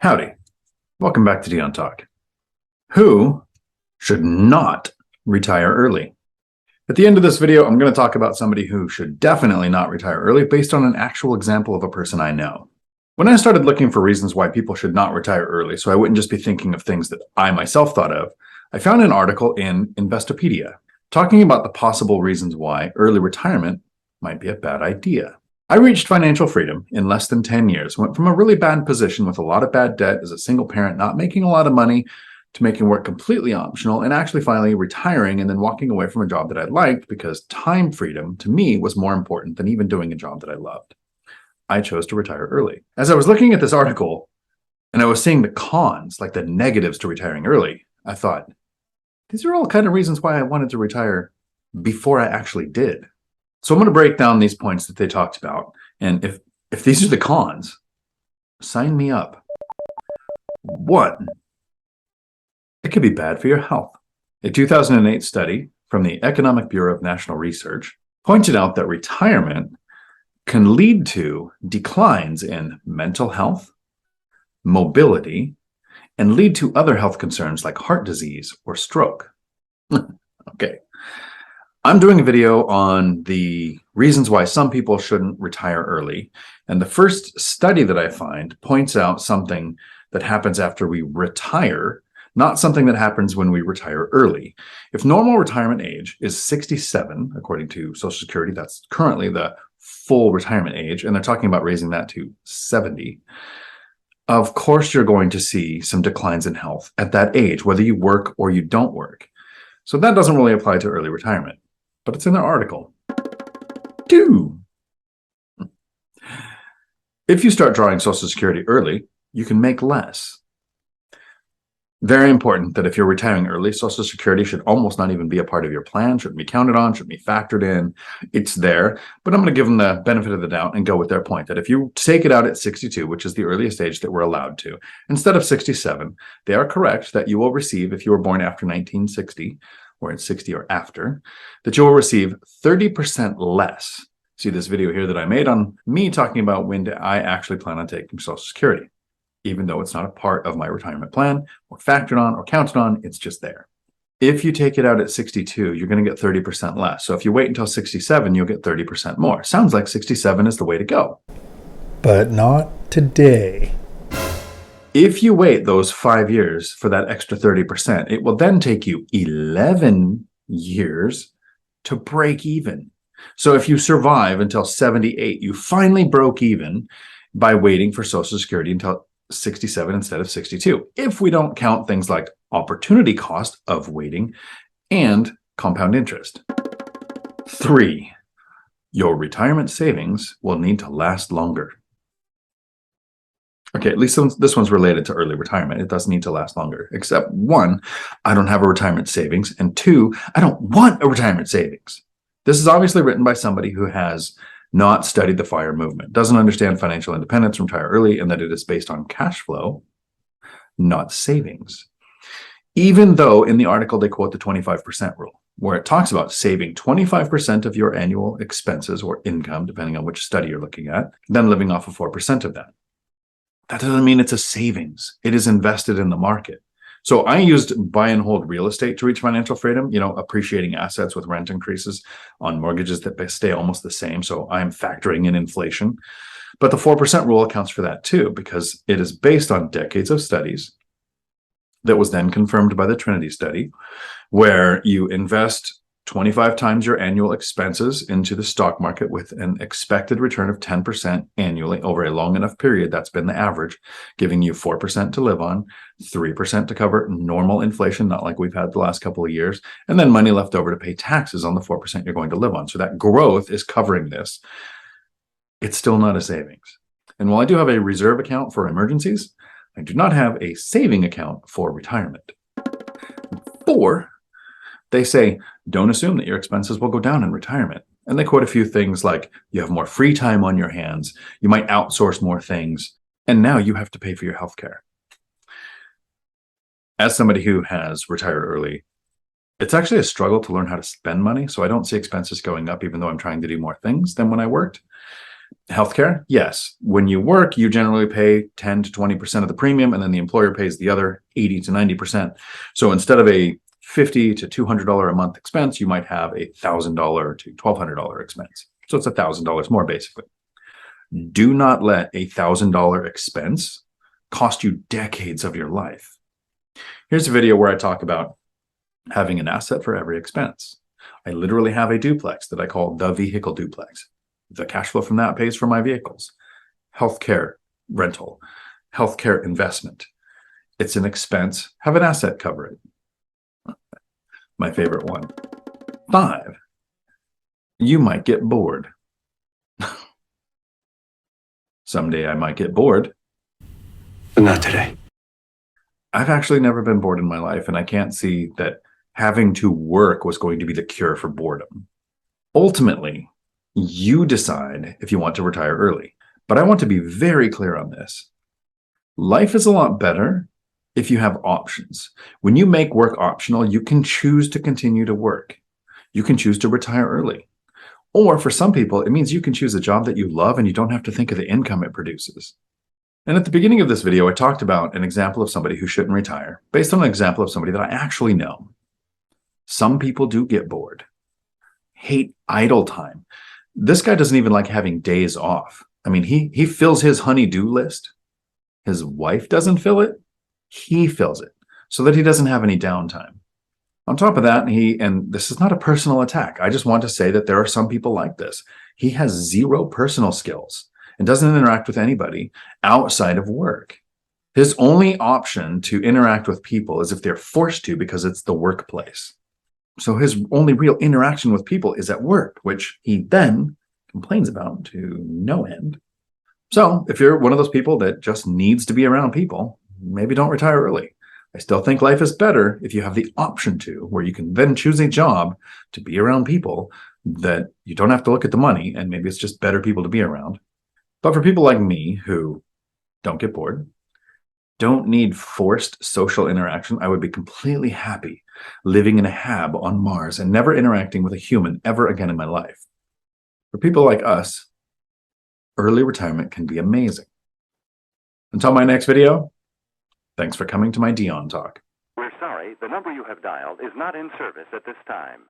Howdy. Welcome back to Dion Talk. Who should not retire early? At the end of this video, I'm going to talk about somebody who should definitely not retire early based on an actual example of a person I know. When I started looking for reasons why people should not retire early, so I wouldn't just be thinking of things that I myself thought of, I found an article in Investopedia talking about the possible reasons why early retirement might be a bad idea. I reached financial freedom in less than 10 years, went from a really bad position with a lot of bad debt as a single parent, not making a lot of money, to making work completely optional and actually finally retiring and then walking away from a job that I liked because time freedom to me was more important than even doing a job that I loved. I chose to retire early. As I was looking at this article and I was seeing the cons, like the negatives to retiring early, I thought, these are all kind of reasons why I wanted to retire before I actually did. So I'm going to break down these points that they talked about. And if these are the cons, sign me up. 1, it could be bad for your health. A 2008 study from the Economic Bureau of National Research pointed out that retirement can lead to declines in mental health, mobility, and lead to other health concerns like heart disease or stroke. Okay. I'm doing a video on the reasons why some people shouldn't retire early. And the first study that I find points out something that happens after we retire, not something that happens when we retire early. If normal retirement age is 67, according to Social Security, that's currently the full retirement age, and they're talking about raising that to 70. Of course, you're going to see some declines in health at that age, whether you work or you don't work. So that doesn't really apply to early retirement, but it's in their article. 2, if you start drawing Social Security early, you can make less. Very important that if you're retiring early, Social Security should almost not even be a part of your plan, shouldn't be counted on, shouldn't be factored in. It's there, but I'm going to give them the benefit of the doubt and go with their point that if you take it out at 62, which is the earliest age that we're allowed to, instead of 67, they are correct that you will receive, if you were born after 1960, or at 60 or after, that you will receive 30% less. See this video here that I made on me talking about when I actually plan on taking Social Security. Even though it's not a part of my retirement plan or factored on or counted on, it's just there. If you take it out at 62, you're going to get 30% less. So if you wait until 67, you'll get 30% more. Sounds like 67 is the way to go. But not today. If you wait those 5 years for that extra 30%, it will then take you 11 years to break even. So if you survive until 78, you finally broke even by waiting for Social Security until 67 instead of 62, if we don't count things like opportunity cost of waiting and compound interest. 3, your retirement savings will need to last longer. Okay, at least this one's related to early retirement. It does need to last longer, except 1, I don't have a retirement savings, and 2, I don't want a retirement savings. This is obviously written by somebody who has not studied the FIRE movement, doesn't understand financial independence, retire early, and that it is based on cash flow, not savings. Even though in the article they quote the 25% rule, where it talks about saving 25% of your annual expenses or income, depending on which study you're looking at, then living off of 4% of that. That doesn't mean it's a savings. It is invested in the market. So I used buy and hold real estate to reach financial freedom, appreciating assets with rent increases on mortgages that stay almost the same. So I'm factoring in inflation. But the 4% rule accounts for that too, because it is based on decades of studies that was then confirmed by the Trinity study, where you invest 25 times your annual expenses into the stock market with an expected return of 10% annually over a long enough period. That's been the average, giving you 4% to live on, 3% to cover normal inflation, not like we've had the last couple of years, and then money left over to pay taxes on the 4% you're going to live on. So that growth is covering this. It's still not a savings. And while I do have a reserve account for emergencies, I do not have a saving account for retirement. 4, they say, don't assume that your expenses will go down in retirement. And they quote a few things like, you have more free time on your hands, you might outsource more things, and now you have to pay for your health care. As somebody who has retired early, it's actually a struggle to learn how to spend money. So I don't see expenses going up, even though I'm trying to do more things than when I worked. Healthcare, yes. When you work, you generally pay 10 to 20% of the premium, and then the employer pays the other 80 to 90%. So instead of a $50 to $200 a month expense, you might have a $1,000 to $1,200 expense. So it's $1,000 more basically. Do not let a $1,000 expense cost you decades of your life. Here's a video where I talk about having an asset for every expense. I literally have a duplex that I call the vehicle duplex. The cash flow from that pays for my vehicles. Healthcare rental, healthcare investment. It's an expense. Have an asset cover it. My favorite one. 5, you might get bored. Someday I might get bored. But not today. I've actually never been bored in my life, and I can't see that having to work was going to be the cure for boredom. Ultimately, you decide if you want to retire early. But I want to be very clear on this. Life is a lot better if you have options. When you make work optional, you can choose to continue to work. You can choose to retire early. Or for some people, it means you can choose a job that you love and you don't have to think of the income it produces. And at the beginning of this video, I talked about an example of somebody who shouldn't retire based on an example of somebody that I actually know. Some people do get bored, hate idle time. This guy doesn't even like having days off. I mean, he fills his honey-do list. His wife doesn't fill it. He fills it so that he doesn't have any downtime. On top of that, and this is not a personal attack. I just want to say that there are some people like this. He has zero personal skills and doesn't interact with anybody outside of work. His only option to interact with people is if they're forced to because it's the workplace. So his only real interaction with people is at work, which he then complains about to no end. So if you're one of those people that just needs to be around people, maybe don't retire early. I still think life is better if you have the option to, where you can then choose a job to be around people that you don't have to look at the money, and maybe it's just better people to be around. But for people like me who don't get bored, don't need forced social interaction, I would be completely happy living in a hab on Mars and never interacting with a human ever again in my life. For people like us, early retirement can be amazing. Until my next video, thanks for coming to my Dion Talk. We're sorry, the number you have dialed is not in service at this time.